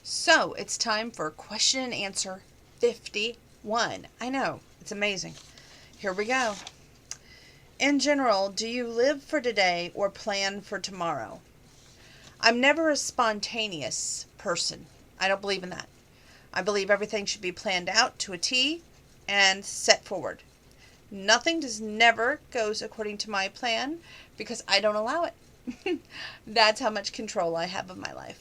So it's time for question and answer 51. I know, it's amazing. Here we go. In general, do you live for today or plan for tomorrow? I'm never a spontaneous person. I don't believe in that. I believe everything should be planned out to a T and set forward. Nothing does never goes according to my plan because I don't allow it. That's how much control I have of my life.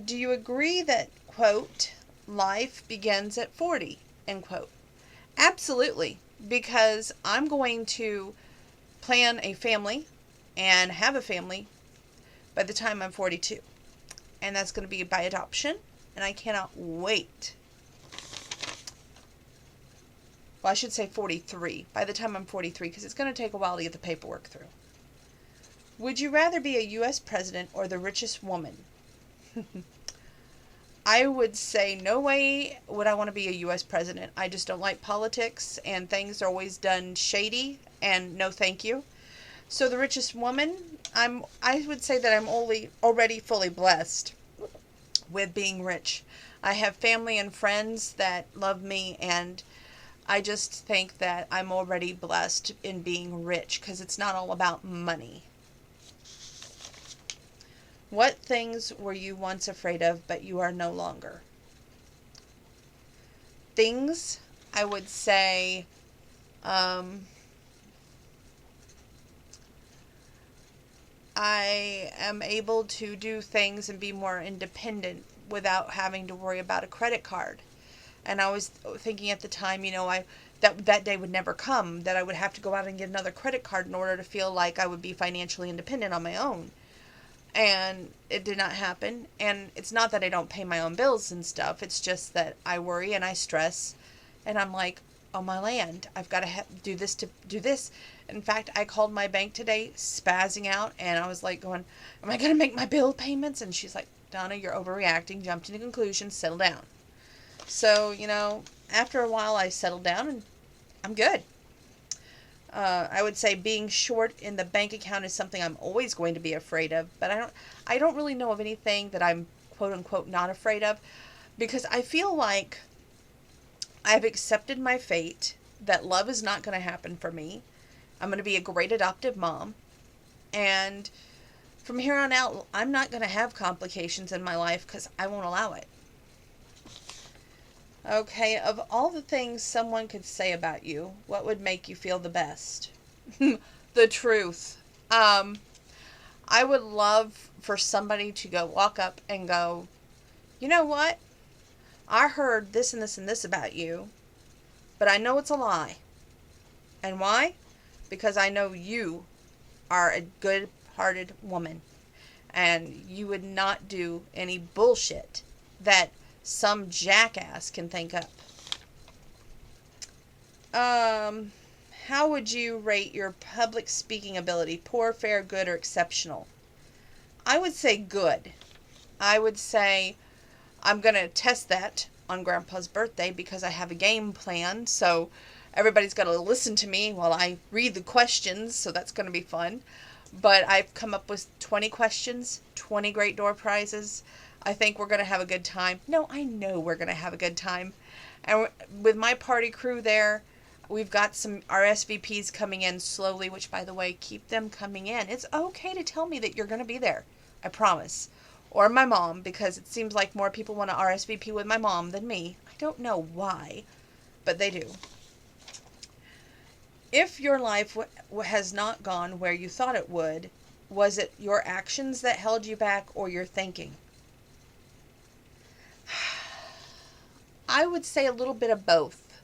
Do you agree that, quote, life begins at 40, end quote? Absolutely, because I'm going to plan a family and have a family by the time I'm 42. And that's going to be by adoption, and I cannot wait. Well, I should say 43, by the time I'm 43, because it's going to take a while to get the paperwork through. Would you rather be a U.S. president or the richest woman? I would say no way would I want to be a U.S. president. I just don't like politics, and things are always done shady, and no thank you. So the richest woman, I would say that I'm already fully blessed with being rich. I have family and friends that love me, and I just think that I'm already blessed in being rich because it's not all about money. What things were you once afraid of but you are no longer? Things, I would say, I am able to do things and be more independent without having to worry about a credit card. And I was thinking at the time, that day would never come, that I would have to go out and get another credit card in order to feel like I would be financially independent on my own. And it did not happen. And it's not that I don't pay my own bills and stuff. It's just that I worry and I stress. And I'm like, oh my land, I've got to do this to do this. In fact, I called my bank today spazzing out. And I was like going, am I going to make my bill payments? And she's like, Donna, you're overreacting. Jumped into conclusions. Settle down. So, after a while I settled down and I'm good. I would say being short in the bank account is something I'm always going to be afraid of, but I don't really know of anything that I'm quote unquote not afraid of, because I feel like I've accepted my fate, that love is not going to happen for me. I'm going to be a great adoptive mom, and from here on out, I'm not going to have complications in my life because I won't allow it. Okay, of all the things someone could say about you, what would make you feel the best? The truth. I would love for somebody to walk up and go, you know what? I heard this and this and this about you, but I know it's a lie. And why? Because I know you are a good-hearted woman, and you would not do any bullshit that some jackass can think up. How would you rate your public speaking ability? Poor, fair, good, or exceptional? I would say good. I would say I'm going to test that on Grandpa's birthday because I have a game plan. So everybody's got to listen to me while I read the questions. So that's going to be fun. But I've come up with 20 questions, 20 great door prizes. I think we're going to have a good time. No, I know we're going to have a good time. And with my party crew there, we've got some RSVPs coming in slowly, which, by the way, keep them coming in. It's okay to tell me that you're going to be there. I promise. Or my mom, because it seems like more people want to RSVP with my mom than me. I don't know why, but they do. If your life has not gone where you thought it would, was it your actions that held you back or your thinking? I would say a little bit of both.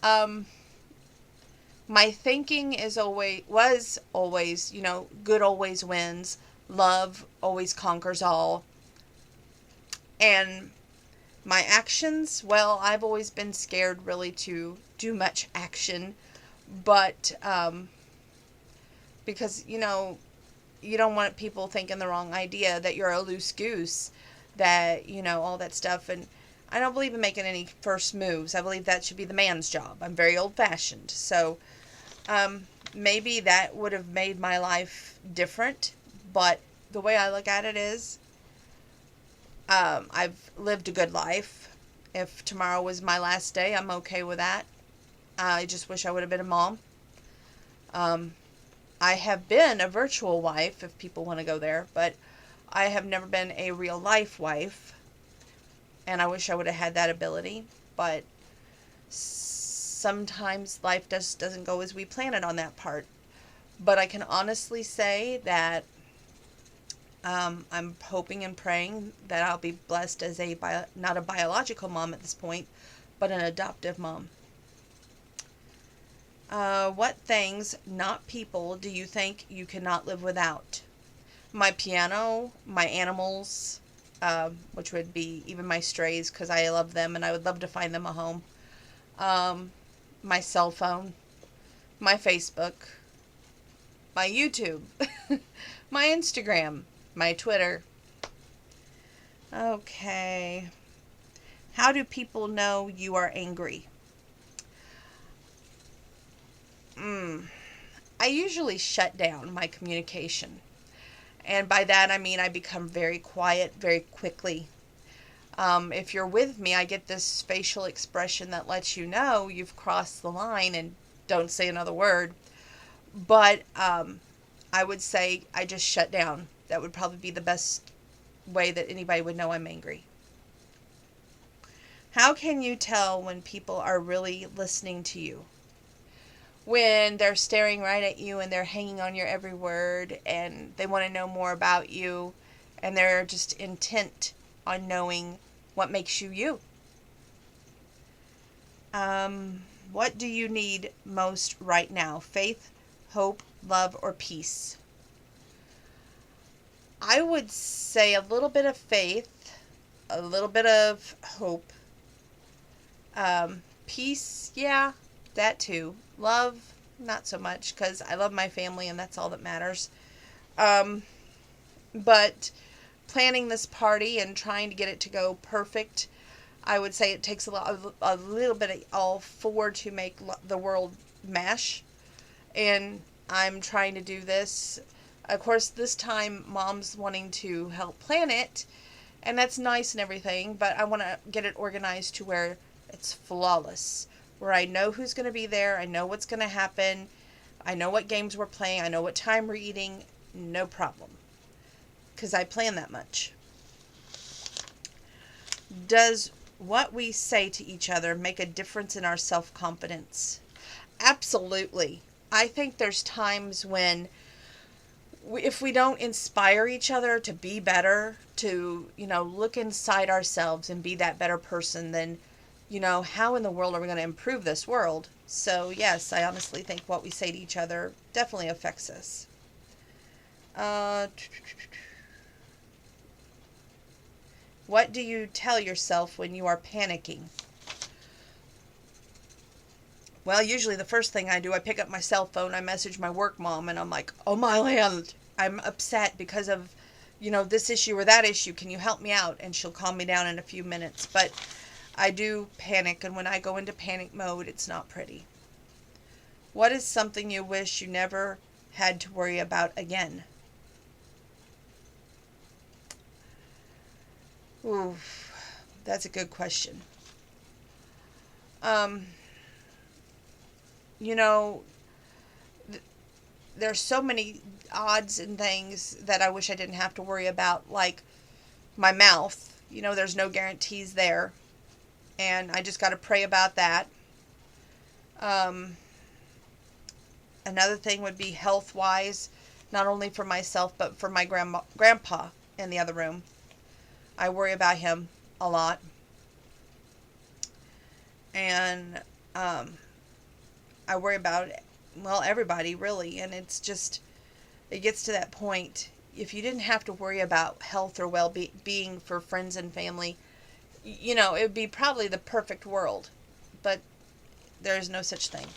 My thinking was always, good always wins. Love always conquers all. And my actions, well, I've always been scared really to do much action. But, because, you don't want people thinking the wrong idea, that you're a loose goose, that, all that stuff. And I don't believe in making any first moves. I believe that should be the man's job. I'm very old-fashioned. So, maybe that would have made my life different. But the way I look at it is, I've lived a good life. If tomorrow was my last day, I'm okay with that. I just wish I would have been a mom. Um, I have been a virtual wife, if people want to go there, but I have never been a real life wife, and I wish I would have had that ability. But sometimes life just doesn't go as we plan it on that part. But I can honestly say that I'm hoping and praying that I'll be blessed as not a biological mom at this point, but an adoptive mom. What things, not people, do you think you cannot live without? My piano, my animals, which would be even my strays because I love them and I would love to find them a home. Um, my cell phone, my Facebook, my YouTube, my Instagram, my Twitter. Okay. How do people know you are angry? I usually shut down my communication. And by that I mean I become very quiet very quickly. If you're with me, I get this facial expression that lets you know you've crossed the line and don't say another word. But I would say I just shut down. That would probably be the best way that anybody would know I'm angry. How can you tell when people are really listening to you? When they're staring right at you and they're hanging on your every word and they want to know more about you and they're just intent on knowing what makes you you. What do you need most right now? Faith, hope, love, or peace? I would say a little bit of faith, a little bit of hope, peace, yeah, that too. Love, not so much, because I love my family and that's all that matters. Um, but planning this party and trying to get it to go perfect, I would say it takes a little bit of all four to make the world mesh. And I'm trying to do this. Of course, this time mom's wanting to help plan it, and that's nice and everything, but I want to get it organized to where it's flawless, where I know who's going to be there, I know what's going to happen, I know what games we're playing, I know what time we're eating, no problem, because I plan that much. Does what we say to each other make a difference in our self-confidence? Absolutely. I think there's times when if we don't inspire each other to be better, to, look inside ourselves and be that better person, then, how in the world are we going to improve this world? So, yes, I honestly think what we say to each other definitely affects us. Uh, what do you tell yourself when you are panicking? Well, usually the first thing I do, I pick up my cell phone, I message my work mom, and I'm like, oh my land, I'm upset because of, this issue or that issue. Can you help me out? And she'll calm me down in a few minutes. But I do panic, and when I go into panic mode, it's not pretty. What is something you wish you never had to worry about again? Ooh, that's a good question. Um, you know, there's so many odds and things that I wish I didn't have to worry about, like my mouth. There's no guarantees there, and I just got to pray about that. Um, Another thing would be health wise, not only for myself but for my grandpa in the other room. I worry about him a lot, and I worry about, well, everybody really, and it's just, it gets to that point. If you didn't have to worry about health or well-being for friends and family, it would be probably the perfect world, but there is no such thing.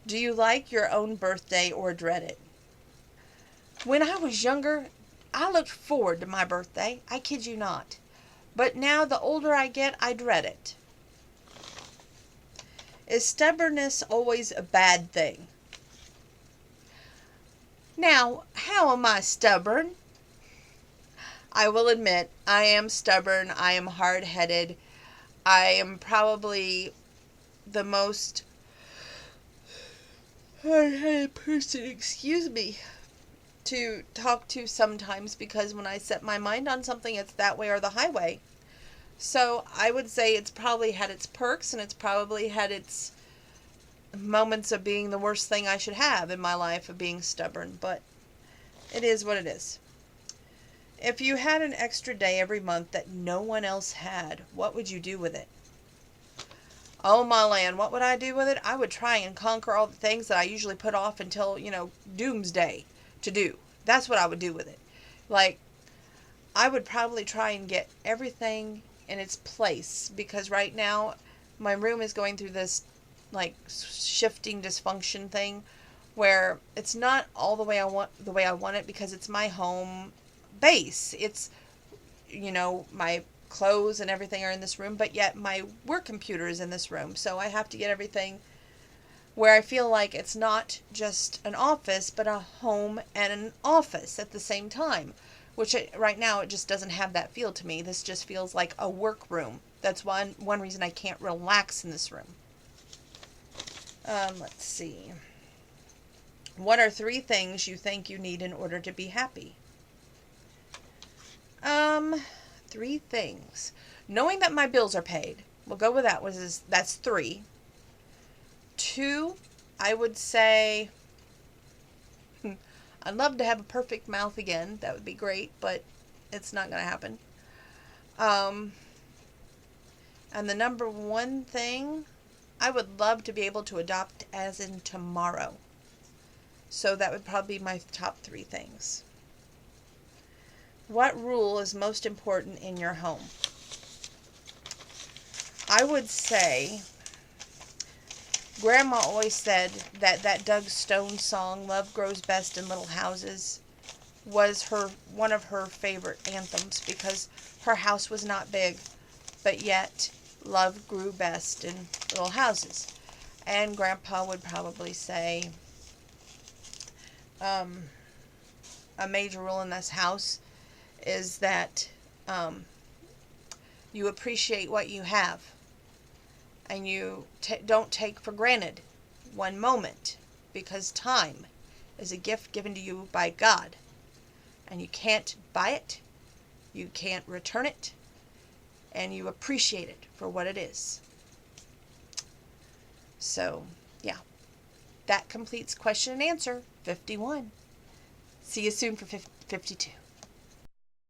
Do you like your own birthday or dread it? When I was younger, I looked forward to my birthday. I kid you not. But now, the older I get, I dread it. Is stubbornness always a bad thing? Now, how am I stubborn? I will admit, I am stubborn. I am hard-headed. I am probably the most hard-headed person, excuse me, to talk to sometimes, because when I set my mind on something, it's that way or the highway. So I would say it's probably had its perks, and it's probably had its moments of being the worst thing I should have in my life, of being stubborn, but it is what it is. If you had an extra day every month that no one else had, what would you do with it? Oh my land, what would I do with it? I would try and conquer all the things that I usually put off until, doomsday to do. That's what I would do with it. Like, I would probably try and get everything in its place, because right now my room is going through this, like, shifting dysfunction thing where it's not all the way I want it, because it's my home base. It's, my clothes and everything are in this room, but yet my work computer is in this room. So I have to get everything where I feel like it's not just an office, but a home and an office at the same time. Which right now, it just doesn't have that feel to me. This just feels like a work room. That's one reason I can't relax in this room. Let's see. What are 3 things you think you need in order to be happy? 3 things. Knowing that my bills are paid. We'll go with that. That's 3. 2, I would say, I'd love to have a perfect mouth again. That would be great, but it's not going to happen. And the number 1 thing, I would love to be able to adopt as in tomorrow. So that would probably be my top 3 things. What rule is most important in your home? I would say, Grandma always said that Doug Stone song, Love Grows Best in Little Houses, was one of her favorite anthems, because her house was not big, but yet love grew best in little houses. And Grandpa would probably say, a major rule in this house is that you appreciate what you have, and you don't take for granted one moment, because time is a gift given to you by God, and you can't buy it, you can't return it, and you appreciate it for what it is. So, yeah, that completes question and answer 51. See you soon for 52.